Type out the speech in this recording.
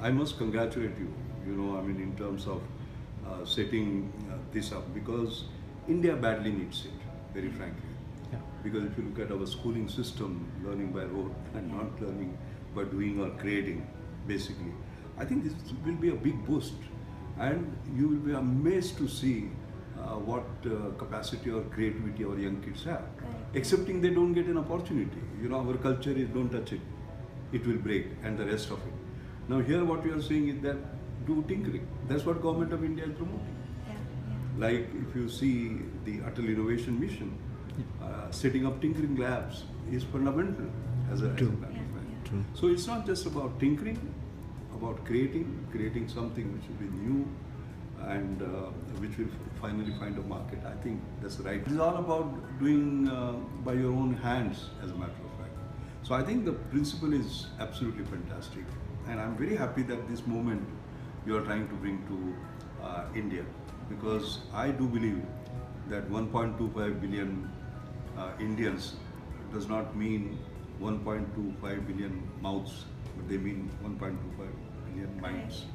I must congratulate you, in terms of setting this up, because India badly needs it, very frankly. Yeah. Because if you look at our schooling system, learning by rote and not learning by doing or creating, basically, I think this will be a big boost. And you will be amazed to see what capacity or creativity our young kids have. Correct. Excepting they don't get an opportunity. Our culture is don't touch it, it will break, and the rest of it. Now here what we are saying is that do tinkering. That's what Government of India is promoting. Yeah, yeah. Like if you see the Atal Innovation Mission, setting up tinkering labs is fundamental as a matter of fact. True. So it's not just about tinkering, about creating something which will be new and which will finally find a market. I think that's right. It's all about doing by your own hands, as a matter of fact. So I think the principle is absolutely fantastic, and I'm very happy that this moment you are trying to bring to India, because I do believe that 1.25 billion Indians does not mean 1.25 billion mouths, but they mean 1.25 billion minds.